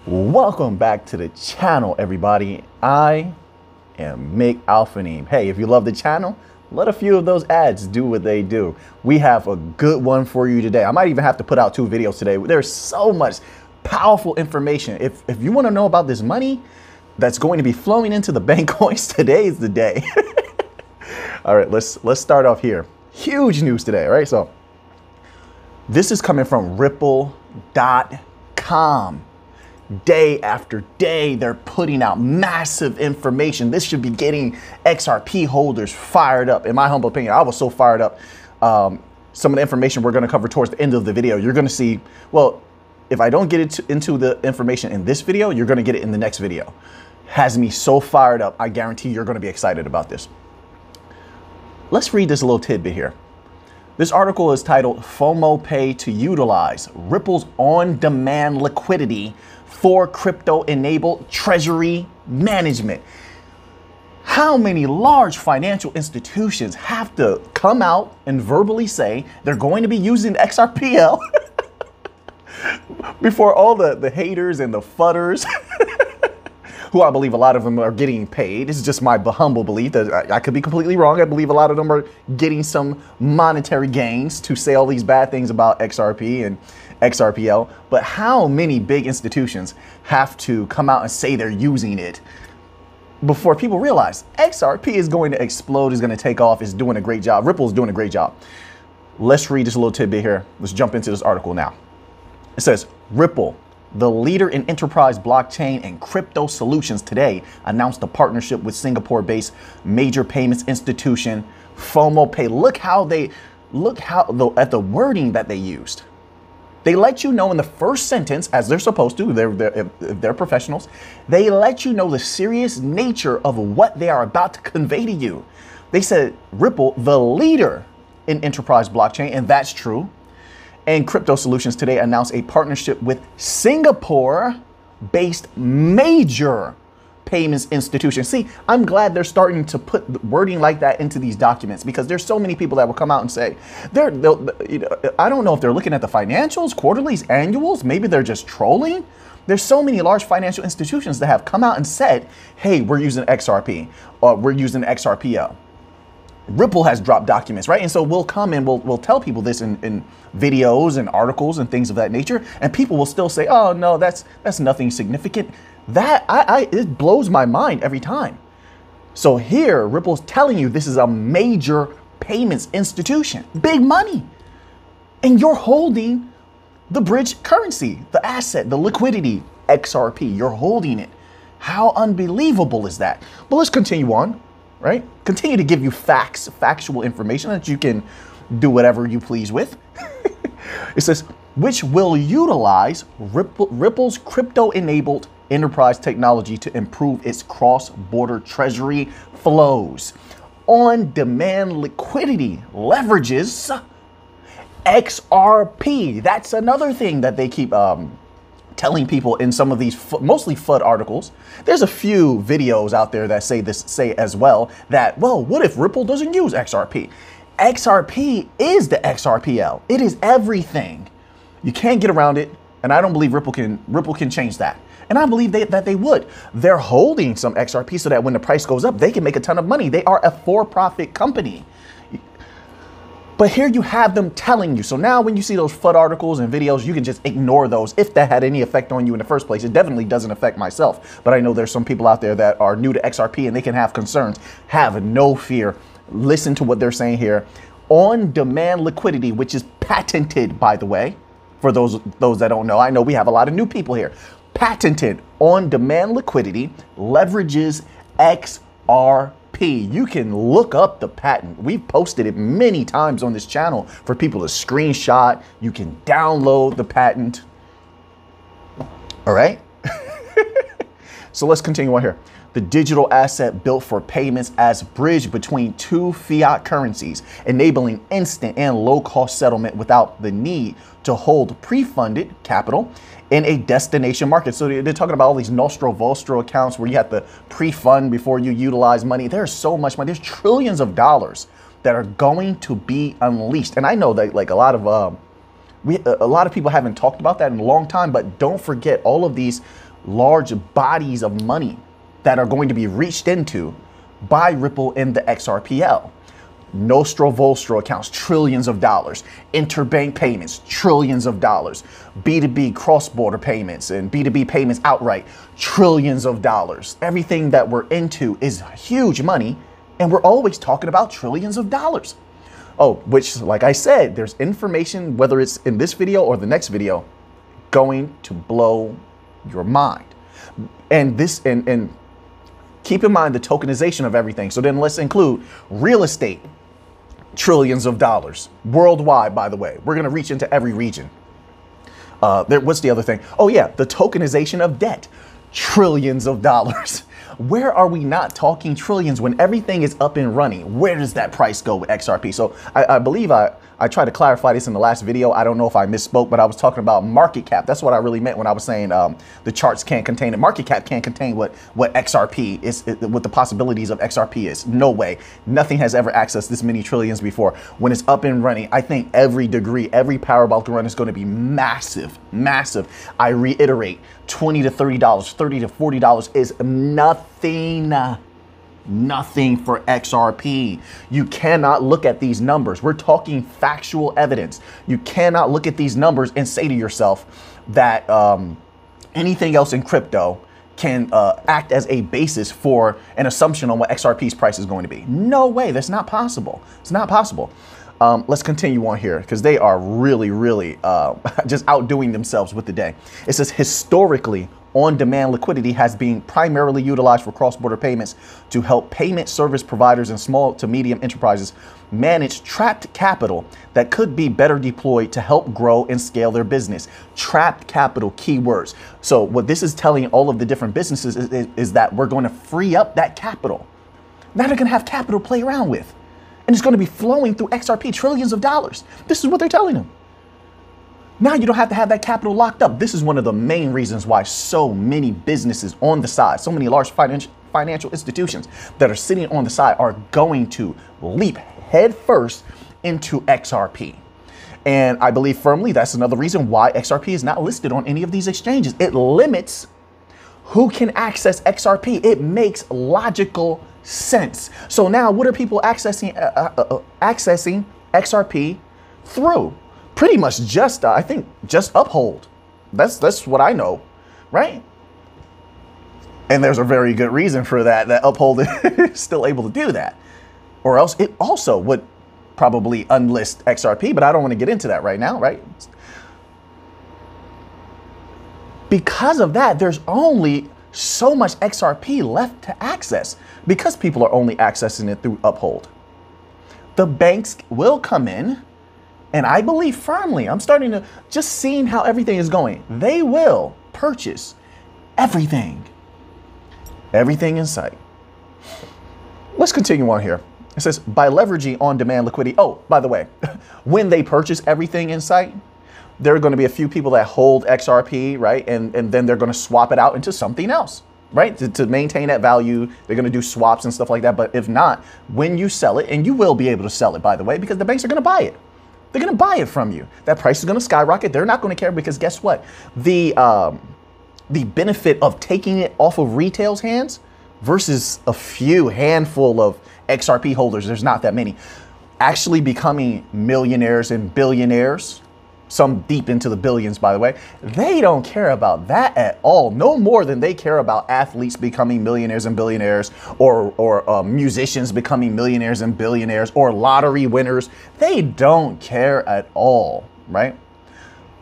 Welcome back to the channel, everybody. I am Mick Alphanim. Hey, if you love the channel, let a few of those ads do what they do. We have a good one for you today. I might even have to put out 2 videos today. There's so much powerful information. If you want to know about this money that's going to be flowing into the bank coins, today is the day. All right, let's start off here. Huge news today, right? So this is coming from Ripple.com. Day after day, they're putting out massive information. This should be getting XRP holders fired up. In my humble opinion, I was so fired up. Some of the information we're going to cover towards the end of the video, you're going to see, well, if I don't get into the information in this video, you're going to get it in the next video. Has me so fired up. I guarantee you're going to be excited about this. Let's read this little tidbit here. This article is titled Fomo Pay to Utilize Ripple's On-Demand Liquidity for Crypto-Enabled Treasury Management. How many large financial institutions have to come out and verbally say they're going to be using XRPL before all the haters and the fudders who I believe a lot of them are getting paid. This is just my humble belief. That I could be completely wrong. I believe a lot of them are getting some monetary gains to say all these bad things about XRP and XRPL. But how many big institutions have to come out and say they're using it before people realize XRP is going to explode, is going to take off, is doing a great job. Ripple is doing a great job. Let's read this little tidbit here. Let's jump into this article now. It says, Ripple, the leader in enterprise blockchain and crypto solutions, today announced a partnership with Singapore-based major payments institution Fomo Pay. Look at the wording that they used. They let you know in the first sentence, as they're supposed to, if they're professionals, they let you know the serious nature of what they are about to convey to you. They said Ripple, the leader in enterprise blockchain, and that's true, and crypto solutions, today announced a partnership with Singapore-based major payments institutions. See, I'm glad they're starting to put wording like that into these documents, because there's so many people that will come out and say, I don't know if they're looking at the financials, quarterlies, annuals, maybe they're just trolling. There's so many large financial institutions that have come out and said, hey, we're using XRP, or we're using XRPL. Ripple has dropped documents, right? And so we'll come and we'll tell people this in videos and articles and things of that nature, and people will still say, oh no, that's nothing significant. It blows my mind every time. So here, Ripple's telling you this is a major payments institution, big money, and you're holding the bridge currency, the asset, the liquidity, XRP. You're holding it. How unbelievable is that? But let's continue on. Right? Continue to give you facts, factual information that you can do whatever you please with. It says, which will utilize Ripple's crypto-enabled enterprise technology to improve its cross-border treasury flows. On-demand liquidity leverages XRP. That's another thing that they keep telling people in some of these mostly FUD articles. There's a few videos out there that say as well that, well, what if Ripple doesn't use XRP? XRP is the XRPL. It is everything. You can't get around it, and I don't believe Ripple can change that. And I believe that they would. They're holding some XRP so that when the price goes up, they can make a ton of money. They are a for-profit company. But here you have them telling you. So now when you see those FUD articles and videos, you can just ignore those if that had any effect on you in the first place. It definitely doesn't affect myself. But I know there's some people out there that are new to XRP and they can have concerns. Have no fear. Listen to what they're saying here. On-demand liquidity, which is patented, by the way, for those that don't know. I know we have a lot of new people here. Patented on-demand liquidity leverages XRP. You can look up the patent. We've posted it many times on this channel for people to screenshot. You can download the patent. All right. So let's continue on here. The digital asset built for payments as bridge between 2 fiat currencies, enabling instant and low-cost settlement without the need to hold pre-funded capital in a destination market. So they're talking about all these Nostro Vostro accounts where you have to pre-fund before you utilize money. There's so much money. There's trillions of dollars that are going to be unleashed. And I know that like a lot of people haven't talked about that in a long time, but don't forget all of these large bodies of money that are going to be reached into by Ripple in the XRPL. Nostro Vostro accounts, trillions of dollars. Interbank payments, trillions of dollars. B2B cross-border payments and B2B payments outright, trillions of dollars. Everything that we're into is huge money, and we're always talking about trillions of dollars. Oh, which, like I said, there's information, whether it's in this video or the next video, going to blow your mind. And keep in mind the tokenization of everything. So then let's include real estate, trillions of dollars worldwide, by the way. We're going to reach into every region. What's the other thing? Oh yeah, the tokenization of debt, trillions of dollars. Where are we not talking trillions when everything is up and running? Where does that price go with XRP? So I believe I tried to clarify this in the last video. I don't know if I misspoke, but I was talking about market cap. That's what I really meant when I was saying the charts can't contain it. Market cap can't contain what XRP is, what the possibilities of XRP is. No way. Nothing has ever accessed this many trillions before. When it's up and running, I think every degree, every parabolic run is going to be massive, massive. I reiterate, $20 to $30, $30 to $40 is nothing for XRP. You cannot look at these numbers. We're talking factual evidence. You cannot look at these numbers and say to yourself that anything else in crypto can act as a basis for an assumption on what XRP's price is going to be. No way. That's not possible. It's not possible. Let's continue on here because they are really just outdoing themselves with the day. It says historically, on-demand liquidity has been primarily utilized for cross-border payments to help payment service providers and small to medium enterprises manage trapped capital that could be better deployed to help grow and scale their business. Trapped capital, keywords. So what this is telling all of the different businesses is that we're going to free up that capital. Now they're going to have capital to play around with. And it's going to be flowing through XRP, trillions of dollars. This is what they're telling them. Now you don't have to have that capital locked up. This is one of the main reasons why so many businesses on the side, so many large financial institutions that are sitting on the side are going to leap headfirst into XRP. And I believe firmly that's another reason why XRP is not listed on any of these exchanges. It limits who can access XRP. It makes logical sense. So now what are people accessing XRP through? Pretty much just, I think, just Uphold. That's what I know, right? And there's a very good reason for that Uphold is still able to do that. Or else it also would probably unlist XRP, but I don't want to get into that right now, right? Because of that, there's only so much XRP left to access because people are only accessing it through Uphold. The banks will come in. And I believe firmly, I'm starting to just seeing how everything is going. They will purchase everything in sight. Let's continue on here. It says by leveraging on-demand liquidity. Oh, by the way, when they purchase everything in sight, there are going to be a few people that hold XRP, right? And then they're going to swap it out into something else, right? To maintain that value, they're going to do swaps and stuff like that. But if not, when you sell it, and you will be able to sell it, by the way, because the banks are going to buy it. They're going to buy it from you. That price is going to skyrocket. They're not going to care because guess what? The benefit of taking it off of retail's hands versus a few handful of XRP holders, there's not that many, actually becoming millionaires and billionaires, some deep into the billions, by the way, they don't care about that at all. No more than they care about athletes becoming millionaires and billionaires or musicians becoming millionaires and billionaires or lottery winners. They don't care at all, right?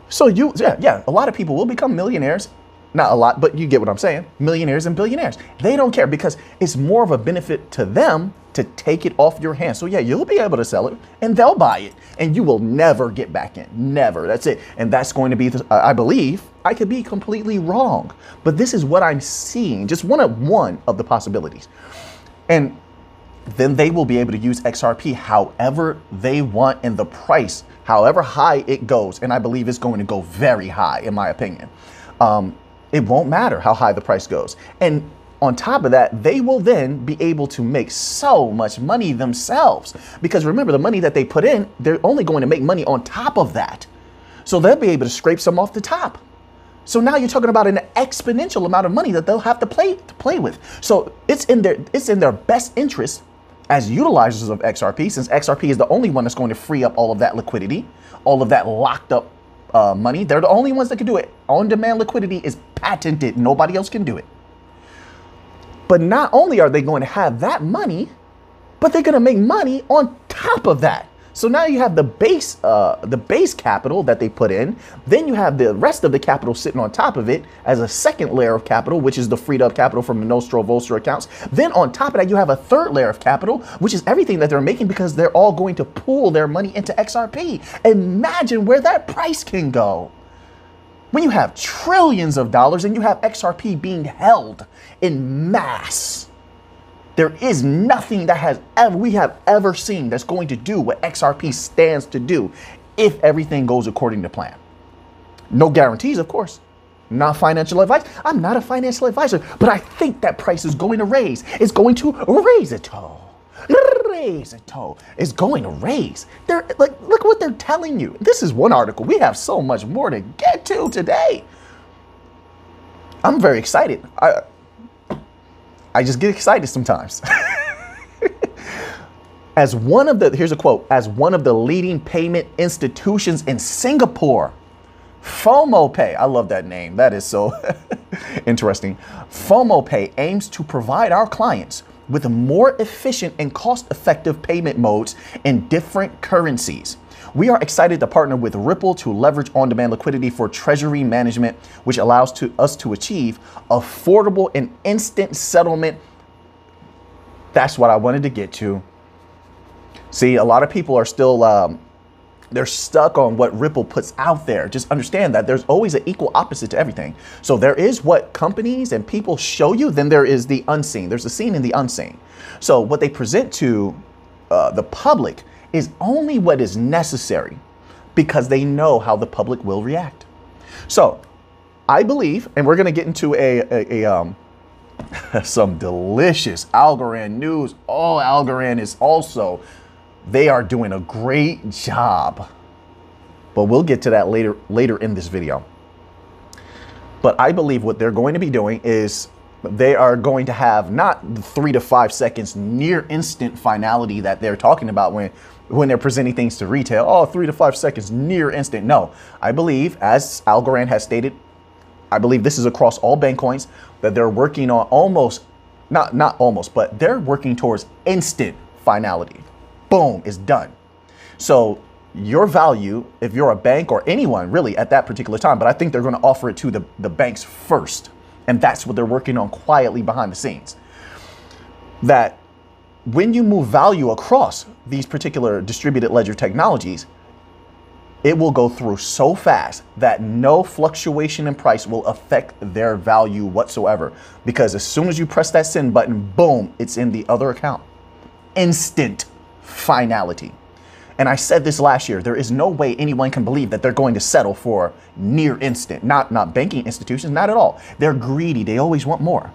So a lot of people will become millionaires. Not a lot, but you get what I'm saying. Millionaires and billionaires. They don't care because it's more of a benefit to them to take it off your hands. So yeah, you'll be able to sell it and they'll buy it and you will never get back in. Never. That's it. And that's going to be, I believe, I could be completely wrong, but this is what I'm seeing. Just one of the possibilities. And then they will be able to use XRP however they want and the price, however high it goes. And I believe it's going to go very high, in my opinion. It won't matter how high the price goes. And on top of that, they will then be able to make so much money themselves. Because remember, the money that they put in, they're only going to make money on top of that. So they'll be able to scrape some off the top. So now you're talking about an exponential amount of money that they'll have to play with. So it's in their best interest as utilizers of XRP, since XRP is the only one that's going to free up all of that liquidity, all of that locked up money. They're the only ones that can do it. On-demand liquidity is patented. Nobody else can do it. But not only are they going to have that money, but they're going to make money on top of that. So now you have the base capital that they put in. Then you have the rest of the capital sitting on top of it as a second layer of capital, which is the freed up capital from the Nostro Vostro accounts. Then on top of that, you have a third layer of capital, which is everything that they're making because they're all going to pool their money into XRP. Imagine where that price can go. When you have trillions of dollars and you have XRP being held in mass. There is nothing that we have ever seen that's going to do what XRP stands to do if everything goes according to plan. No guarantees, of course. Not financial advice. I'm not a financial advisor, but I think that price is going to raise. It's going to raise a toe. Raise a toe. It's going to raise. They're like, look what they're telling you. This is one article. We have so much more to get to today. I'm very excited. I just get excited sometimes. Here's a quote, as one of the leading payment institutions in Singapore, Fomo Pay, I love that name. That is so interesting. Fomo Pay aims to provide our clients with more efficient and cost-effective payment modes in different currencies. We are excited to partner with Ripple to leverage on-demand liquidity for treasury management, which allows us to achieve affordable and instant settlement. That's what I wanted to get to. See, a lot of people are still, they're stuck on what Ripple puts out there. Just understand that there's always an equal opposite to everything. So there is what companies and people show you, then there is the unseen. There's a seen and the unseen. So what they present to the public is only what is necessary because they know how the public will react. So I believe, and we're going to get into some delicious Algorand news. Oh, Algorand is also, they are doing a great job, but we'll get to that later in this video. But I believe what they're going to be doing is they are going to have not the 3 to 5 seconds near instant finality that they're talking about when they're presenting things to retail. Oh, 3 to 5 seconds near instant. No, I believe, as Algorand has stated, I believe this is across all bank coins, that they're working on not almost, but they're working towards instant finality. Boom, it's done. So your value, if you're a bank or anyone really at that particular time, but I think they're going to offer it to the banks first. And that's what they're working on quietly behind the scenes. That when you move value across these particular distributed ledger technologies, it will go through so fast that no fluctuation in price will affect their value whatsoever. Because as soon as you press that send button, boom, it's in the other account. Instant finality. And I said this last year, there is no way anyone can believe that they're going to settle for near instant. Not banking institutions, not at all. They're greedy. They always want more,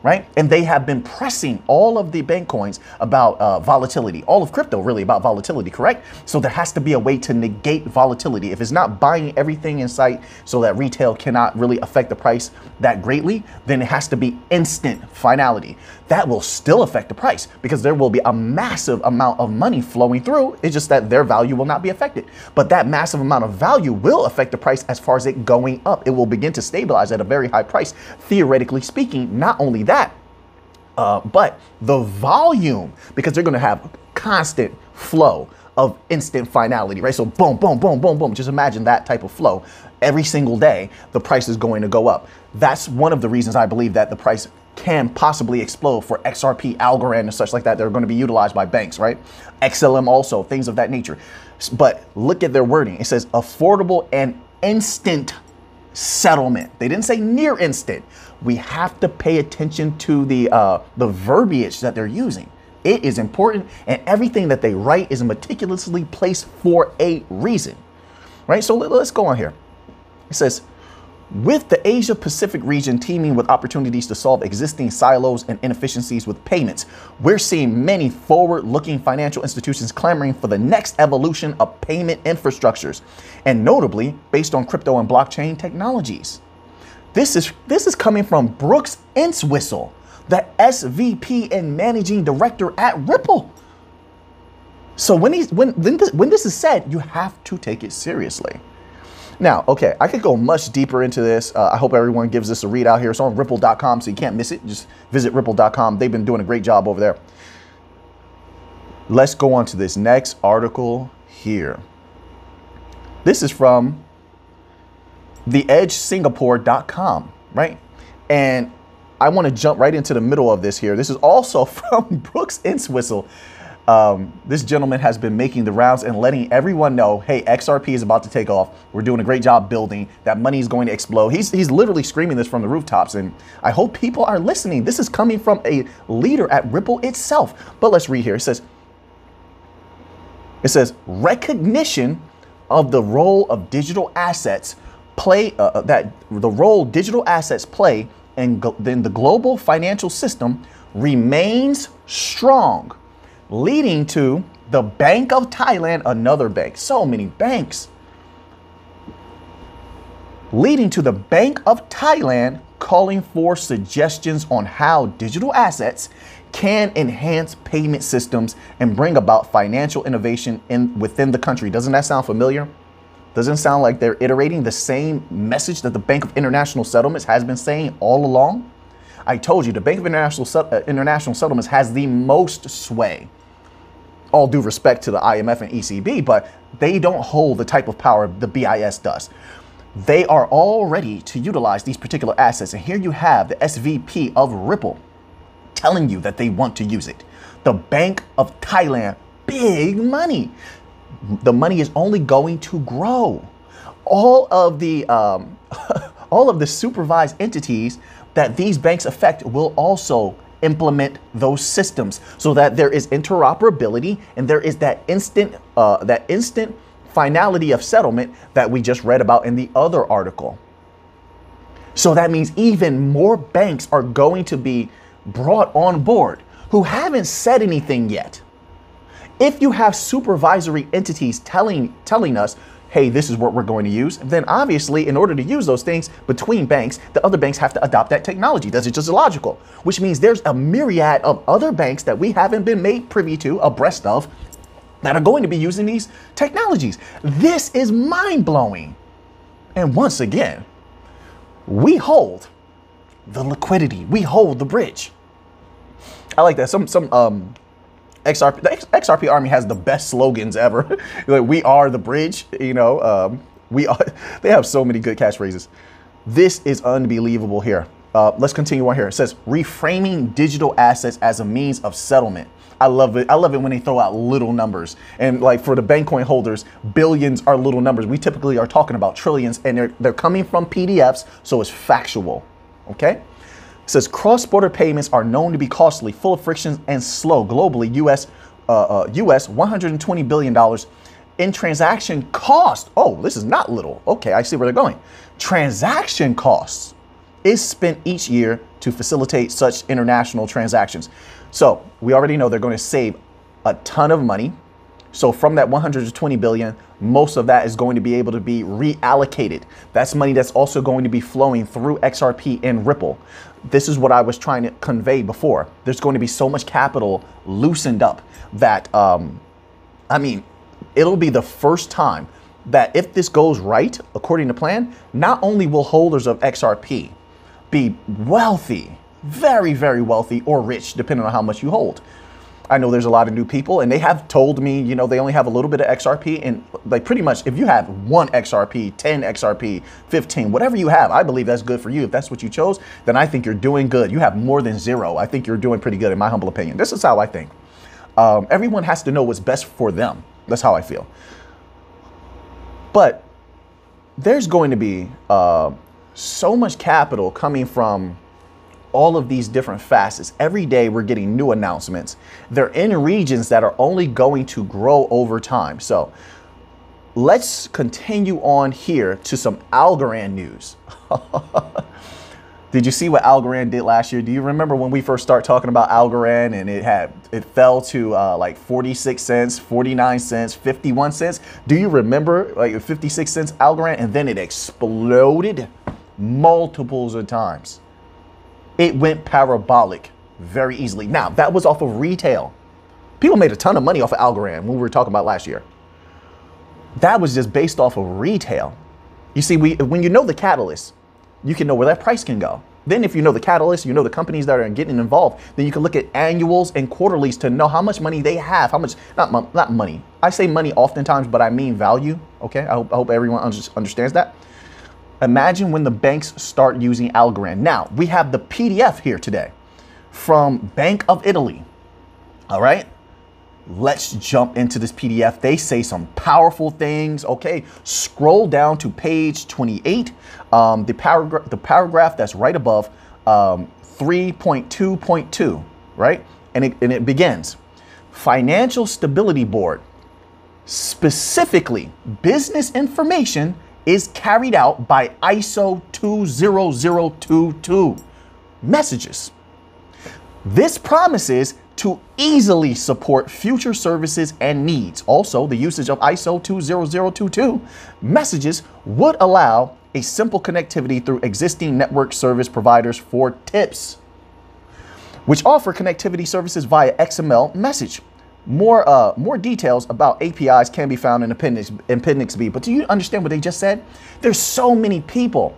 right? And they have been pressing all of the bank coins about volatility, all of crypto really about volatility, correct? So there has to be a way to negate volatility. If it's not buying everything in sight so that retail cannot really affect the price that greatly, then it has to be instant finality. That will still affect the price because there will be a massive amount of money flowing through. It's just that their value will not be affected. But that massive amount of value will affect the price as far as it going up. It will begin to stabilize at a very high price, theoretically speaking. Not only that, but the volume, because they're going to have constant flow of instant finality, right? So boom, boom, boom, boom, boom. Just imagine that type of flow. Every single day, the price is going to go up. That's one of the reasons I believe that the price can possibly explode for XRP, Algorand, and such like that. They're going to be utilized by banks, right? XLM also, things of that nature. But look at their wording. It says affordable and instant settlement. They didn't say near instant. We have to pay attention to the verbiage that they're using. It is important, and everything that they write is meticulously placed for a reason, right? So let's go on here. It says, with the Asia Pacific region teeming with opportunities to solve existing silos and inefficiencies with payments, we're seeing many forward-looking financial institutions clamoring for the next evolution of payment infrastructures, and notably based on crypto and blockchain technologies. This is coming from Brooks Entwistle, the SVP and Managing Director at Ripple. So when this is said, you have to take it seriously. Now, okay, I could go much deeper into this. I hope everyone gives this a read out here. It's on ripple.com, so you can't miss it. Just visit ripple.com. They've been doing a great job over there. Let's go on to this next article here. This is from theedgesingapore.com, right? And I want to jump right into the middle of this here. This is also from Brooks Entwistle. This gentleman has been making the rounds and letting everyone know, hey, XRP is about to take off. We're doing a great job building. That money is going to explode. He's literally screaming this from the rooftops, and I hope people are listening. This is coming from a leader at Ripple itself. But let's read here. It says recognition of the role of digital assets play digital assets play in the global financial system remains strong, leading to the Bank of Thailand, another bank, so many banks, leading to the Bank of Thailand calling for suggestions on how digital assets can enhance payment systems and bring about financial innovation within the country. Doesn't that sound familiar? Doesn't it sound like they're iterating the same message that the Bank of International Settlements has been saying all along? I told you, the Bank of International Settlements has the most sway. All due respect to the IMF and ECB, but they don't hold the type of power the BIS does. They are all ready to utilize these particular assets. And here you have the SVP of Ripple telling you that they want to use it. The Bank of Thailand, big money. The money is only going to grow. All of the supervised entities that these banks affect will also implement those systems so that there is interoperability and there is that instant finality of settlement that we just read about in the other article. So that means even more banks are going to be brought on board who haven't said anything yet. If you have supervisory entities telling us, hey, this is what we're going to use, then obviously in order to use those things between banks, the other banks have to adopt that technology. That's just illogical, which means there's a myriad of other banks that we haven't been made privy to, abreast of, that are going to be using these technologies. This is mind-blowing. And once again, we hold the liquidity. We hold the bridge. I like that. The XRP Army has the best slogans ever. Like, we are the bridge, you know, they have so many good catchphrases. This is unbelievable here. Let's continue on here. It says reframing digital assets as a means of settlement. I love it. I love it when they throw out little numbers. And like for the Bankcoin holders, billions are little numbers. We typically are talking about trillions, and they're coming from PDFs, so it's factual. Okay? It says cross-border payments are known to be costly, full of frictions, and slow. Globally, US $120 billion in transaction cost. Oh, this is not little. Okay, I see where they're going. Transaction costs is spent each year to facilitate such international transactions. So we already know they're going to save a ton of money. So from that 120 billion, most of that is going to be able to be reallocated. That's money that's also going to be flowing through XRP and Ripple. This is what I was trying to convey before. There's going to be so much capital loosened up that, I mean, it'll be the first time that if this goes right, according to plan, not only will holders of XRP be wealthy, very, very wealthy, or rich, depending on how much you hold. I know there's a lot of new people, and they have told me, you know, they only have a little bit of XRP, and like pretty much if you have 1 XRP, 10 XRP, 15, whatever you have, I believe that's good for you. If that's what you chose, then I think you're doing good. You have more than 0. I think you're doing pretty good, in my humble opinion. This is how I think. Everyone has to know what's best for them. That's how I feel. But there's going to be so much capital coming from all of these different facets. Every day we're getting new announcements. They're in regions that are only going to grow over time. So let's continue on here to some Algorand news. Did you see what Algorand did last year? Do you remember when we first started talking about Algorand and it fell to like 46 cents, 49 cents, 51 cents? Do you remember like 56 cents Algorand, and then it exploded multiples of times. It went parabolic very easily. Now, that was off of retail. People made a ton of money off of Algorand when we were talking about last year. That was just based off of retail. You see, when you know the catalyst, you can know where that price can go. Then if you know the catalyst, you know the companies that are getting involved, then you can look at annuals and quarterlies to know how much money they have, how much, not money. I say money oftentimes, but I mean value, okay? I hope everyone understands that. Imagine when the banks start using Algorand. Now, we have the PDF here today from Bank of Italy, all right? Let's jump into this PDF. They say some powerful things. Okay, scroll down to page 28. The paragraph that's right above 3.2.2, right? And it begins. Financial Stability Board. Specifically, business information is carried out by ISO 20022 messages. This promises to easily support future services and needs. Also, the usage of ISO 20022 messages would allow a simple connectivity through existing network service providers for tips, which offer connectivity services via XML message. More details about APIs can be found in Appendix B. But do you understand what they just said? There's so many people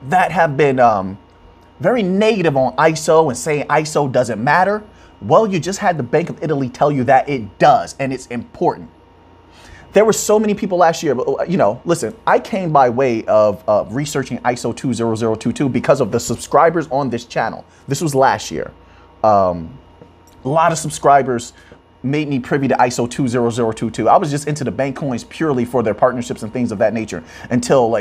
that have been very negative on ISO and saying ISO doesn't matter. Well, you just had the Bank of Italy tell you that it does, and it's important. There were so many people last year, but listen, I came by way of researching ISO 20022 because of the subscribers on this channel. This was last year. A lot of subscribers made me privy to ISO 20022. I was just into the bank coins purely for their partnerships and things of that nature until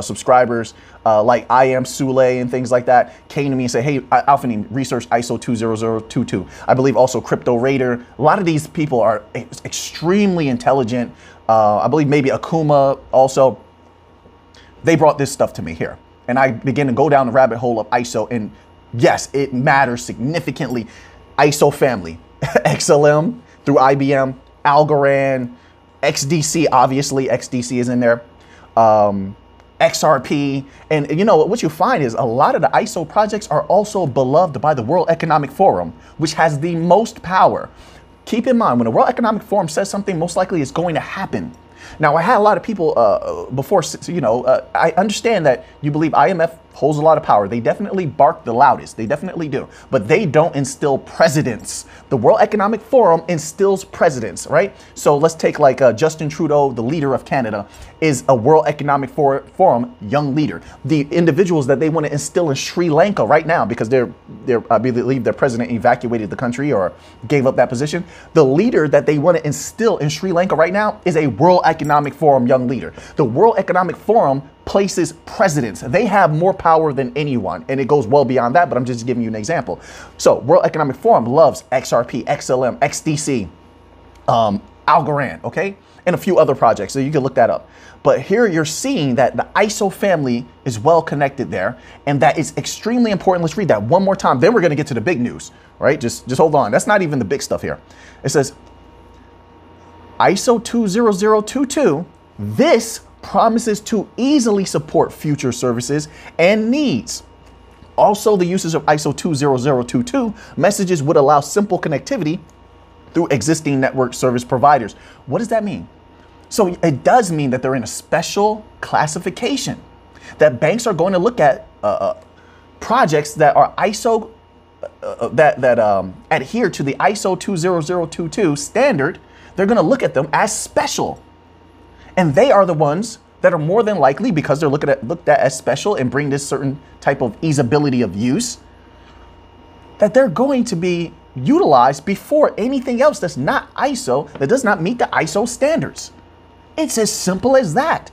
subscribers like I Am Sule and things like that came to me and said, hey, Alfani, research ISO 20022. I believe also Crypto Raider. A lot of these people are extremely intelligent. I believe maybe Akuma also. They brought this stuff to me here. And I began to go down the rabbit hole of ISO. And yes, it matters significantly. ISO family. XLM through IBM, Algorand, XDC, obviously XDC is in there, XRP. And what you find is a lot of the ISO projects are also beloved by the World Economic Forum, which has the most power. Keep in mind, when the World Economic Forum says something, most likely it's going to happen. Now, I had a lot of people before, I understand that you believe IMF holds a lot of power. They definitely bark the loudest. They definitely do. But they don't instill presidents. The World Economic Forum instills presidents, right? So let's take like Justin Trudeau, the leader of Canada, is a World Economic Forum young leader. The individuals that they want to instill in Sri Lanka right now, because I believe their president evacuated the country or gave up that position. The leader that they want to instill in Sri Lanka right now is a World Economic Forum young leader. The World Economic Forum places presidents. They have more power than anyone, and it goes well beyond that, but I'm just giving you an example. So World Economic Forum loves XRP, XLM, XDC, Algorand, okay? And a few other projects, so you can look that up. But here you're seeing that the ISO family is well connected there, and that is extremely important. Let's read that one more time, then we're gonna get to the big news, right? Just hold on, that's not even the big stuff here. It says, ISO 20022, this promises to easily support future services and needs. Also, the usage of ISO 20022 messages would allow simple connectivity through existing network service providers. What does that mean? So it does mean that they're in a special classification, that banks are going to look at projects that are ISO, that adhere to the ISO 20022 standard. They're going to look at them as special. And they are the ones that are more than likely, because they're looked at as special and bring this certain type of easeability of use, that they're going to be utilized before anything else that's not ISO, that does not meet the ISO standards. It's as simple as that.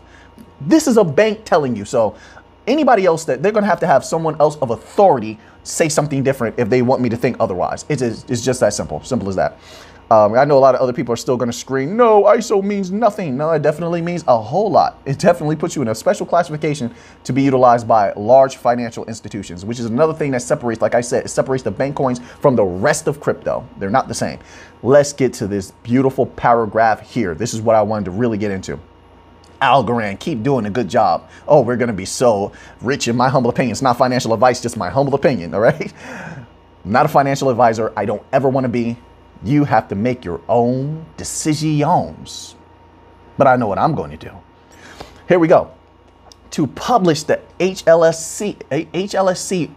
This is a bank telling you. So anybody else, that they're going to have someone else of authority say something different if they want me to think otherwise. It's just that simple as that. I know a lot of other people are still going to scream, no, ISO means nothing. No, it definitely means a whole lot. It definitely puts you in a special classification to be utilized by large financial institutions, which is another thing that separates, like I said, it separates the bank coins from the rest of crypto. They're not the same. Let's get to this beautiful paragraph here. This is what I wanted to really get into. Algorand, keep doing a good job. Oh, we're going to be so rich, in my humble opinion. It's not financial advice, just my humble opinion, all right? I'm not a financial advisor. I don't ever want to be. You have to make your own decisions. But I know what I'm going to do. Here we go. To publish the HLSC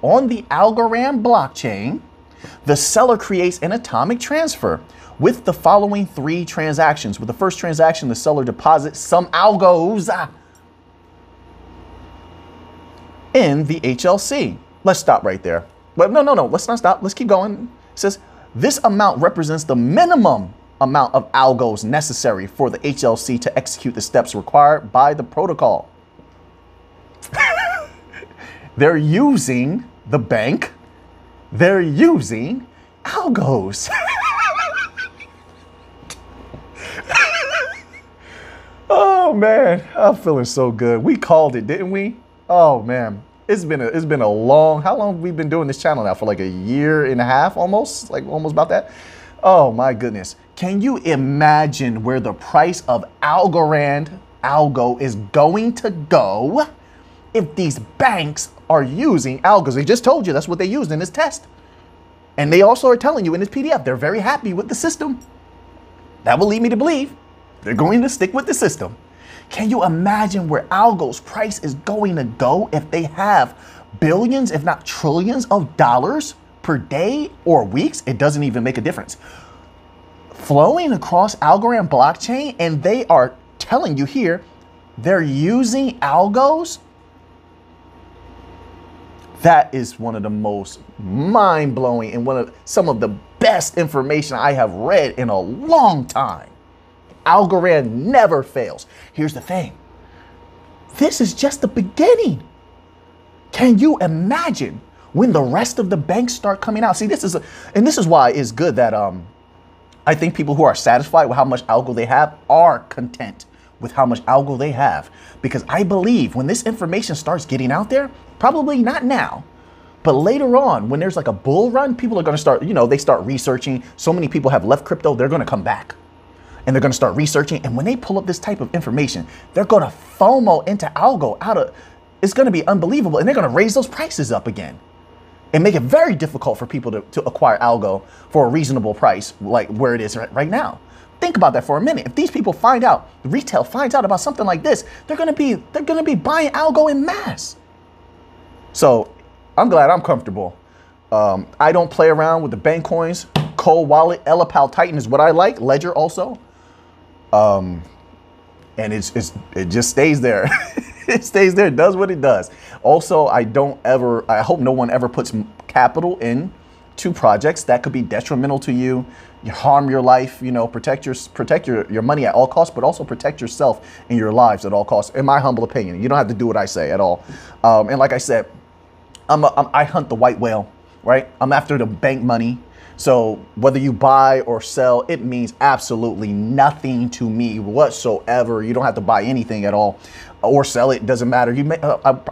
on the Algorand blockchain, the seller creates an atomic transfer with the following 3 transactions. With the first transaction, the seller deposits some algos in the HLC. Let's stop right there. But no, let's not stop. Let's keep going. It says, this amount represents the minimum amount of algos necessary for the HLC to execute the steps required by the protocol. They're using the bank. They're using algos. Oh man, I'm feeling so good. We called it, didn't we? Oh man, it's been a long. How long have we been doing this channel now? For like a year and a half, almost, like almost about that. Oh my goodness. Can you imagine where the price of Algo is going to go if these banks are using algos? They just told you that's what they used in this test. And they also are telling you in this PDF, they're very happy with the system. That will lead me to believe they're going to stick with the system. Can you imagine where Algo's price is going to go if they have billions, if not trillions of dollars per day or weeks? It doesn't even make a difference. Flowing across Algorand blockchain, and they are telling you here, they're using algos. That is one of the most mind-blowing and some of the best information I have read in a long time. Algorand never fails. Here's the thing. This is just the beginning. Can you imagine when the rest of the banks start coming out? See, this is why it's good that I think people who are satisfied with how much algo they have are content with how much algo they have. Because I believe when this information starts getting out there, probably not now, but later on, when there's like a bull run, people are going to start, they start researching. So many people have left crypto, they're going to come back. And they're going to start researching. And when they pull up this type of information, they're going to FOMO into algo it's going to be unbelievable. And they're going to raise those prices up again and make it very difficult for people to acquire algo for a reasonable price, like where it is right now. Think about that for a minute. If these people find out, the retail finds out about something like this, they're going to be buying algo in mass. So I'm glad I'm comfortable. I don't play around with the bank coins. Cold Wallet, Elapal Titan is what I like. Ledger also. And it just stays there. It stays there, it does what it does. Also, I hope no one ever puts capital into projects that could be detrimental to you. You harm your life, protect your money at all costs, but also protect yourself and your lives at all costs. In my humble opinion, you don't have to do what I say at all. And like I said, I hunt the white whale, right? I'm after the bank money. So whether you buy or sell, it means absolutely nothing to me whatsoever. You don't have to buy anything at all or sell it. Doesn't matter.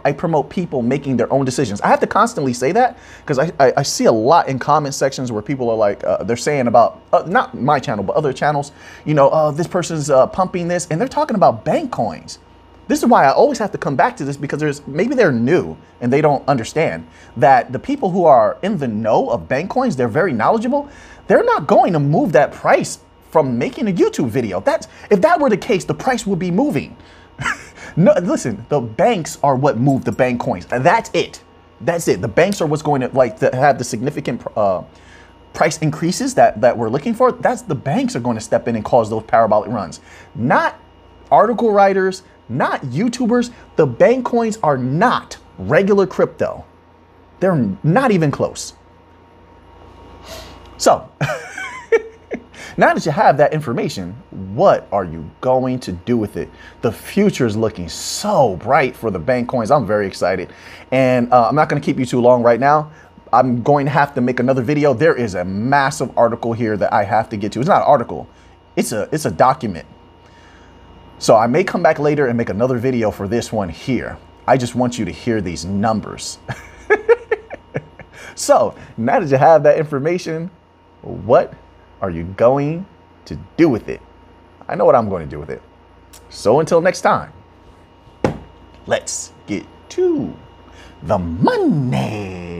I promote people making their own decisions. I have to constantly say that because I see a lot in comment sections where people are like, they're saying about, not my channel, but other channels, this person's pumping this, and they're talking about bank coins. This is why I always have to come back to this, because maybe they're new and they don't understand that the people who are in the know of bank coins, they're very knowledgeable. They're not going to move that price from making a YouTube video. If that were the case, the price would be moving. No, listen, the banks are what move the bank coins. That's it. That's it. The banks are what's going to have the significant price increases that we're looking for. That's the banks are going to step in and cause those parabolic runs, not article writers, not YouTubers. The bank coins are not regular crypto. They're not even close. So now that you have that information, what are you going to do with it? The future is looking so bright for the bank coins. I'm very excited. And I'm not going to keep you too long right now. I'm going to have to make another video. There is a massive article here that I have to get to. It's not an article. It's a document. So I may come back later and make another video for this one here. I just want you to hear these numbers. So now that you have that information, what are you going to do with it? I know what I'm going to do with it. So until next time. let's get to the money.